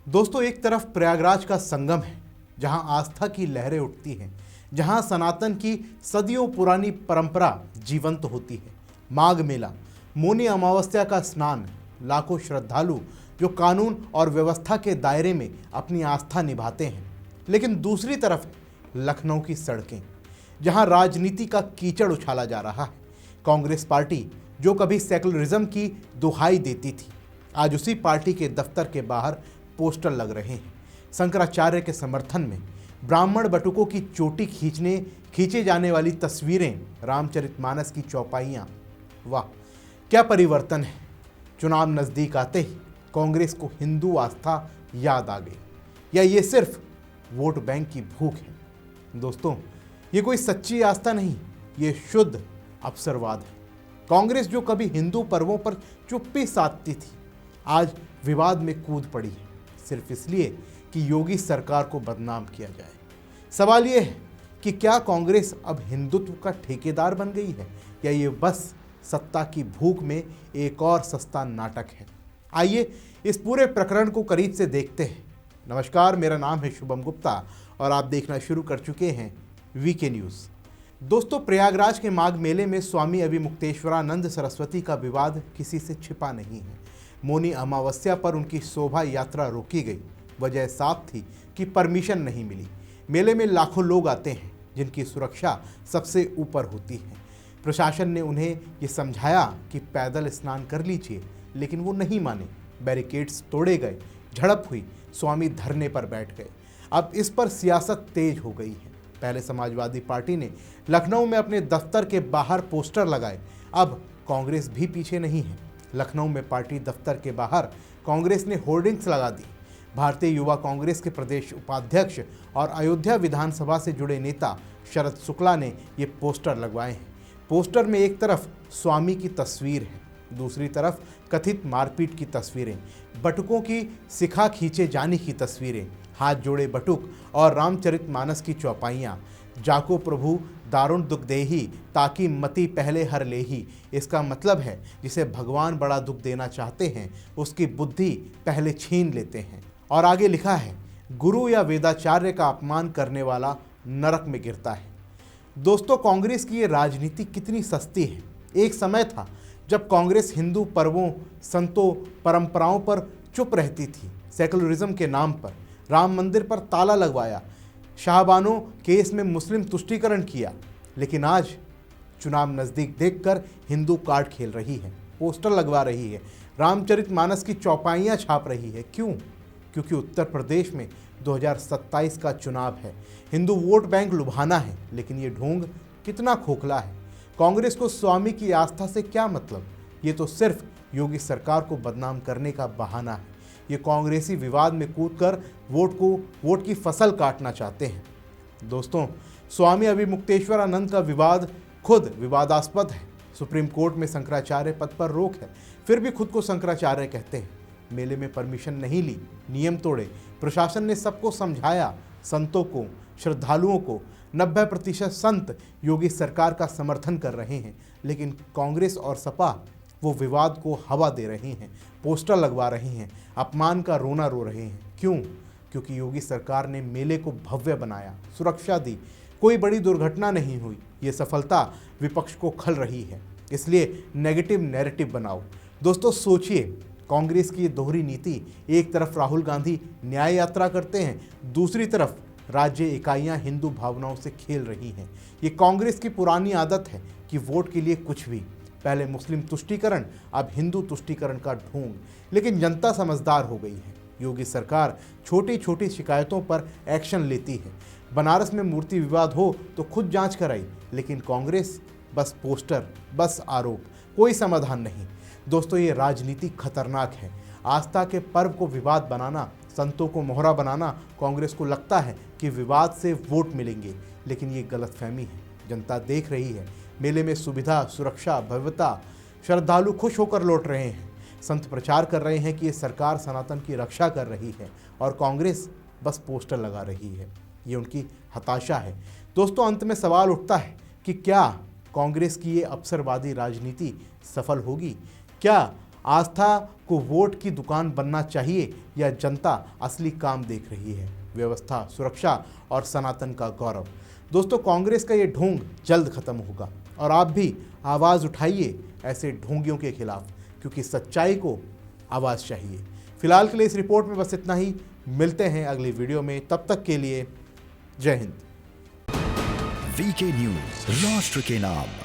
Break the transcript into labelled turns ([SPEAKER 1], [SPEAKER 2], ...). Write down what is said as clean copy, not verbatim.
[SPEAKER 1] दोस्तों, एक तरफ प्रयागराज का संगम है जहां आस्था की लहरें उठती हैं, जहां सनातन की सदियों पुरानी परंपरा जीवंत होती है। माघ मेला, मौनी अमावस्या का स्नान, लाखों श्रद्धालु जो कानून और व्यवस्था के दायरे में अपनी आस्था निभाते हैं। लेकिन दूसरी तरफ है लखनऊ की सड़कें, जहां राजनीति का कीचड़ उछाला जा रहा है। कांग्रेस पार्टी जो कभी सेकुलरिज्म की दुहाई देती थी, आज उसी पार्टी के दफ्तर के बाहर पोस्टर लग रहे हैं। शंकराचार्य के समर्थन में ब्राह्मण बटुकों की चोटी खींचे जाने वाली तस्वीरें, रामचरितमानस की चौपाइयाँ। वाह, क्या परिवर्तन है। चुनाव नज़दीक आते ही कांग्रेस को हिंदू आस्था याद आ गई, या ये सिर्फ वोट बैंक की भूख है? दोस्तों, ये कोई सच्ची आस्था नहीं, ये शुद्ध अवसरवाद है। कांग्रेस जो कभी हिंदू पर्वों पर चुप्पी साधती थी, आज विवाद में कूद पड़ी है, सिर्फ इसलिए कि योगी सरकार को बदनाम किया जाए। सवाल यह है कि क्या कांग्रेस अब हिंदुत्व का ठेकेदार बन गई है, या ये बस सत्ता की भूख में एक और सस्ता नाटक है? आइए इस पूरे प्रकरण को करीब से देखते हैं। नमस्कार, मेरा नाम है शुभम गुप्ता और आप देखना शुरू कर चुके हैं वीके न्यूज़। दोस्तों, प्रयागराज के माघ मेले में स्वामी अभिमुक्तेश्वरानंद सरस्वती का विवाद किसी से छिपा नहीं है। मौनी अमावस्या पर उनकी शोभा यात्रा रोकी गई। वजह साफ थी कि परमिशन नहीं मिली। मेले में लाखों लोग आते हैं जिनकी सुरक्षा सबसे ऊपर होती है। प्रशासन ने उन्हें ये समझाया कि पैदल स्नान कर लीजिए, लेकिन वो नहीं माने। बैरिकेड्स तोड़े गए, झड़प हुई, स्वामी धरने पर बैठ गए। अब इस पर सियासत तेज हो गई है। पहले समाजवादी पार्टी ने लखनऊ में अपने दफ्तर के बाहर पोस्टर लगाए, अब कांग्रेस भी पीछे नहीं है। लखनऊ में पार्टी दफ्तर के बाहर कांग्रेस ने होर्डिंग्स लगा दी। भारतीय युवा कांग्रेस के प्रदेश उपाध्यक्ष और अयोध्या विधानसभा से जुड़े नेता शरद शुक्ला ने ये पोस्टर लगवाए हैं। पोस्टर में एक तरफ स्वामी की तस्वीर है, दूसरी तरफ कथित मारपीट की तस्वीरें, बटुकों की शिखा खींचे जाने की तस्वीरें, हाथ जोड़े बटुक और रामचरितमानस की चौपाइयाँ। जाको प्रभु दारुण दुख देही, ताकि मति पहले हर लेही। इसका मतलब है, जिसे भगवान बड़ा दुख देना चाहते हैं, उसकी बुद्धि पहले छीन लेते हैं। और आगे लिखा है, गुरु या वेदाचार्य का अपमान करने वाला नरक में गिरता है। दोस्तों, कांग्रेस की ये राजनीति कितनी सस्ती है। एक समय था जब कांग्रेस हिंदू पर्वों, संतों, परंपराओं पर चुप रहती थी। सेकुलरिज्म के नाम पर राम मंदिर पर ताला लगवाया, शाहबानो केस में मुस्लिम तुष्टीकरण किया। लेकिन आज चुनाव नज़दीक देखकर हिंदू कार्ड खेल रही है, पोस्टर लगवा रही है, रामचरितमानस की चौपाइयाँ छाप रही है। क्यों? क्योंकि उत्तर प्रदेश में 2027 का चुनाव है। हिंदू वोट बैंक लुभाना है, लेकिन ये ढोंग कितना खोखला है। कांग्रेस को स्वामी की आस्था से क्या मतलब? ये तो सिर्फ योगी सरकार को बदनाम करने का बहाना है। ये कांग्रेसी विवाद में कूदकर वोट की फसल काटना चाहते हैं। दोस्तों, स्वामी अभिमुक्तेश्वरानंद का विवाद खुद विवादास्पद है। सुप्रीम कोर्ट में शंकराचार्य पद पर रोक है, फिर भी खुद को शंकराचार्य कहते हैं। मेले में परमिशन नहीं ली, नियम तोड़े। प्रशासन ने सबको समझाया, संतों को, श्रद्धालुओं को। 90% संत योगी सरकार का समर्थन कर रहे हैं, लेकिन कांग्रेस और सपा वो विवाद को हवा दे रहे हैं, पोस्टर लगवा रहे हैं, अपमान का रोना रो रहे हैं। क्यों? क्योंकि योगी सरकार ने मेले को भव्य बनाया, सुरक्षा दी, कोई बड़ी दुर्घटना नहीं हुई। ये सफलता विपक्ष को खल रही है, इसलिए नेगेटिव नैरेटिव बनाओ। दोस्तों, सोचिए, कांग्रेस की ये दोहरी नीति, एक तरफ राहुल गांधी न्याय यात्रा करते हैं, दूसरी तरफ राज्य इकाइयां हिंदू भावनाओं से खेल रही हैं। ये कांग्रेस की पुरानी आदत है कि वोट के लिए कुछ भी, पहले मुस्लिम तुष्टीकरण, अब हिंदू तुष्टीकरण का ढोंग। लेकिन जनता समझदार हो गई है। योगी सरकार छोटी छोटी शिकायतों पर एक्शन लेती है। बनारस में मूर्ति विवाद हो तो खुद जांच कराई, लेकिन कांग्रेस बस पोस्टर, बस आरोप, कोई समाधान नहीं। दोस्तों, ये राजनीति खतरनाक है। आस्था के पर्व को विवाद बनाना, संतों को मोहरा बनाना। कांग्रेस को लगता है कि विवाद से वोट मिलेंगे, लेकिन ये गलतफहमी है। जनता देख रही है, मेले में सुविधा, सुरक्षा, भव्यता, श्रद्धालु खुश होकर लौट रहे हैं। संत प्रचार कर रहे हैं कि ये सरकार सनातन की रक्षा कर रही है, और कांग्रेस बस पोस्टर लगा रही है। ये उनकी हताशा है। दोस्तों, अंत में सवाल उठता है कि क्या कांग्रेस की ये अवसरवादी राजनीति सफल होगी? क्या आस्था को वोट की दुकान बनना चाहिए या जनता असली काम देख रही है? व्यवस्था, सुरक्षा और सनातन का गौरव। दोस्तों, कांग्रेस का ये ढोंग जल्द खत्म होगा और आप भी आवाज़ उठाइए ऐसे ढोंगियों के खिलाफ, क्योंकि सच्चाई को आवाज़ चाहिए। फिलहाल के लिए इस रिपोर्ट में बस इतना ही। मिलते हैं अगली वीडियो में, तब तक के लिए जय हिंद।
[SPEAKER 2] वीके न्यूज, राष्ट्र के नाम।